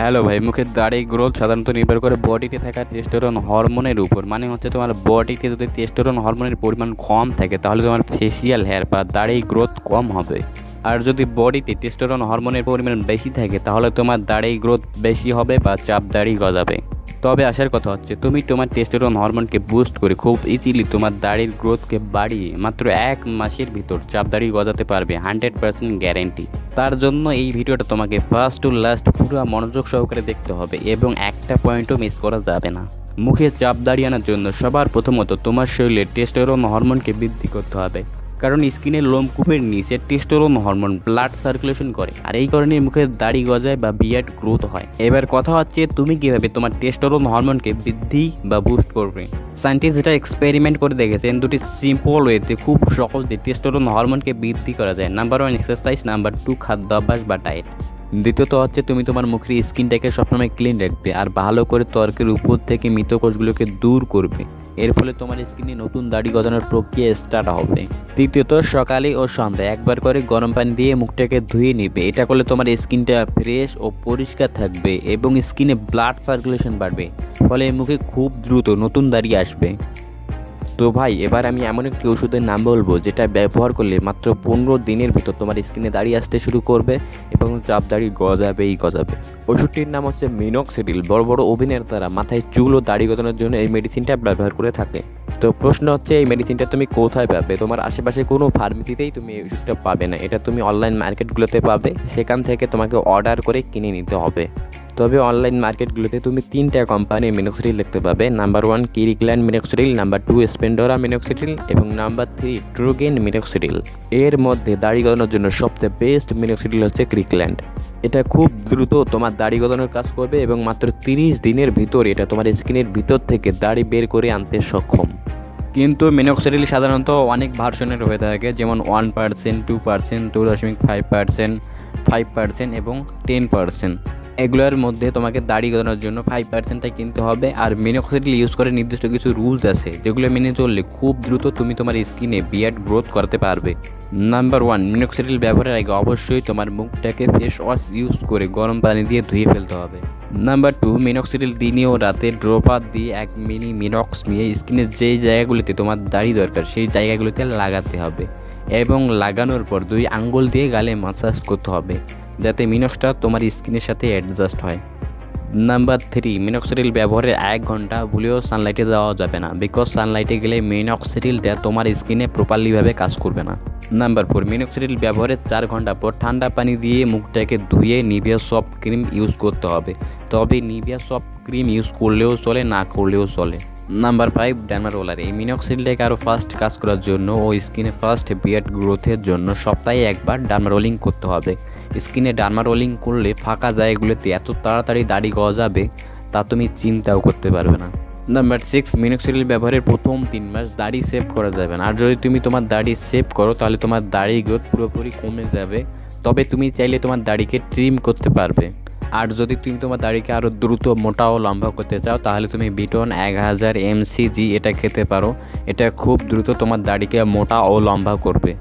Hello ভাই, মুখের দাড়ি গ্রোথ সাধারণত নির্ভর করে বডিতে থাকা টেস্টোস্টেরন হরমোনের উপর। মানে হচ্ছে তোমার বডিতে যদি টেস্টোস্টেরন হরমোনের পরিমাণ কম থাকে তাহলে তোমার ফেসিয়াল হেয়ার বা দাড়ি গ্রোথ কম হবে। আর যদি বডিতে টেস্টোস্টেরন হরমোনের পরিমাণ বেশি থাকে তাহলে তোমার দাড়ি গ্রোথ বেশি হবে বা চাপ দাড়ি গজাবে। তবে আসার কথা হচ্ছে তুমি তোমার টেস্টোস্টেরন হরমোনকে বুস্ট করে খুব ইজিলি তোমার দাড়ির গ্রোথকে বাড়িয়ে মাত্র 1 মাসের ভিতর চাপ দাড়ি গজাতে পারবে, 100% গ্যারেন্টি। তার জন্য এই ভিডিওটা তোমাকে ফার্স্ট টু লাস্ট পুরো মনোযোগ সহকারে দেখতে হবে এবং একটা পয়েন্টও মিস করা যাবে না। মুখে চাপ দাড়ি আনার জন্য সবার প্রথমত তোমার শরীরে টেস্টোস্টেরন হরমোনকে বৃদ্ধি করতে হবে, কারণ স্কিনের লোমকূপের নিচে টেস্টোস্টেরন হরমোন ব্লাড সার্কুলেশন করে, আর এই কারণে মুখের দাড়ি গজায় বা বিয়ার্ড গ্রোথ হয়। এবার কথা হচ্ছে তুমি কিভাবে তোমার টেস্টোস্টেরন হরমোনকে বৃদ্ধি বা বুস্ট করবে। সায়েন্টিস্টরা এক্সপেরিমেন্ট করে দেখেছেন দুটি সিম্পল ওয়েতে খুব সহজে টেস্টোস্টেরন হরমোনকে বৃদ্ধি করা যায়। নাম্বার 1 এক্সারসাইজ, নাম্বার 2 খাদ্যাভ্যাস বা ডায়েট। দ্বিতীয়ত হচ্ছে তুমি তোমার মুখের স্কিনটাকে সবসময় ক্লিন রাখবে আর ভালো করে ত্বকের উপর থেকে মৃত কোষগুলোকে দূর করবে। এর ফলে তোমার স্কিনে নতুন দাড়ি গজানোর প্রক্রিয়া স্টার্ট হবে। তৃতীয়ত সকালে ও সন্ধ্যায় একবার করে গরম পানি দিয়ে মুখটাকে ধুয়ে নিবে। এটা করলে তোমার স্কিনটা ফ্রেশ ও পরিষ্কার থাকবে এবং স্কিনে ব্লাড সার্কুলেশন বাড়বে, ফলে মুখে খুব দ্রুত নতুন দাড়ি আসবে। তো ভাই, এবার আমি এমন একটি ওষুধের নাম বলবো যেটা ব্যবহার করলে মাত্র 15 দিনের ভিতর তোমার স্কিনে দাড়ি আসতে শুরু করবে এবং চাপ দাড়ি গজাবেই গজাবে। ওষুধটির নাম হচ্ছে মিনক্সিডিল। বড় বড় অভিনেতারা মাথায় চুল ও দাড়ি গজানোর জন্য এই মেডিসিনটা ব্যবহার করে থাকে। তো প্রশ্ন হচ্ছে এই মেডিসিনটা তুমি কোথায় পাবে? তোমার আশেপাশে কোনো ফার্মেসিতেই তুমি এই ওষুধটা পাবে না, এটা তুমি অনলাইন মার্কেটগুলোতে পাবে, সেখান থেকে তোমাকে অর্ডার করে কিনে নিতে হবে। তবে অনলাইন মার্কেটগুলোতে তুমি 3টা কোম্পানির মিনক্সিডিল দেখতে পাবে। নাম্বার 1 কিরিকল্যান্ড মিনক্সিডিল, নাম্বার 2 স্পেন্ডোরা মিনক্সিডিল এবং নাম্বার 3 ট্রুগেন মিনক্সিডিল। এর মধ্যে দাড়ি গজানোর জন্য সবচেয়ে বেস্ট মিনক্সিডিল হচ্ছে কিরিকল্যান্ড। এটা খুব দ্রুত তোমার দাড়ি গজানোর কাজ করবে এবং মাত্র 30 দিনের ভিতর এটা তোমার স্কিনের ভিতর থেকে দাড়ি বের করে আনতে সক্ষম। কিন্তু মিনক্সিডিল সাধারণত অনেক ভার্সনের হয়ে থাকে, যেমন 1%, 2%, 2.5%, 5% এবং 10%। এগুলোর মধ্যে তোমাকে দাড়ি গজানোর জন্য 5%টাই কিনতে হবে। আর মিনক্সিডিল ইউজ করে নির্দিষ্ট কিছু রুলস আছে যেগুলো মেনে চললে খুব দ্রুত তুমি তোমার স্কিনে বিয়ার্ড গ্রোথ করতে পারবে। নাম্বার 1, মিনক্সিডিল ব্যবহারের আগে অবশ্যই তোমার মুখটাকে ফেস ওয়াশ ইউজ করে গরম পানি দিয়ে ধুয়ে ফেলতে হবে। নাম্বার 2, মিনক্সিডিল দিনে ও রাতে ড্রপার দিয়ে 1 মিলি মিনক্স নিয়ে স্কিনের যেই জায়গাগুলিতে তোমার দাড়ি দরকার সেই জায়গাগুলিতে লাগাতে হবে এবং লাগানোর পর 2 আঙ্গুল দিয়ে গালে মাসাজ করতে হবে যাতে মিনক্সটা তোমার স্কিনের সাথে অ্যাডজাস্ট হয়। নাম্বার 3, মিনক্সিডিল ব্যবহারের 1 ঘন্টা ভুলেও সানলাইটে যাওয়া যাবে না, বিকজ সানলাইটে গেলে মিনক্সিডিলটা তোমার স্কিনে প্রপারলিভাবে কাজ করবে না। নাম্বার 4, মিনক্সিডিল ব্যবহারের 4 ঘন্টা পর ঠান্ডা পানি দিয়ে মুখটাকে ধুয়ে নিভিয়া সফট ক্রিম ইউজ করতে হবে। তবে নিভিয়া সফট ক্রিম ইউজ করলেও চলে, না করলেও চলে। Number 5, derma roller. এই মিনক্সিডিলটাকে আরও ফাস্ট কাজ করার জন্য ও স্কিনে ফাস্ট বিয়ার্ড গ্রোথের জন্য সপ্তাহে একবার ডার্মা রোলিং করতে হবে। স্কিনে ডার্মা রোলিং করলে ফাঁকা জায়গাগুলোতে এত তাড়াতাড়ি দাড়ি গজাবে তা তুমি চিন্তাও করতে পারবে না। নাম্বার 6, মিনক্সিডিল ব্যবহারের প্রথম 3 মাস দাড়ি সেভ করা যাবে না। আর যদি তুমি তোমার দাড়ি সেভ করো তাহলে তোমার দাড়ি গ্রোথ পুরোপুরি কমে যাবে। তবে তুমি চাইলে তোমার দাড়িকে ট্রিম করতে পারবে। আর যদি তুমি তোমার দাড়িকে আরও দ্রুত মোটা ও লম্বা করতে চাও তাহলে তুমি বিটন 1000 mcg এটা খেতে পারো। এটা খুব দ্রুত তোমার দাড়িকে মোটা ও লম্বা করবে।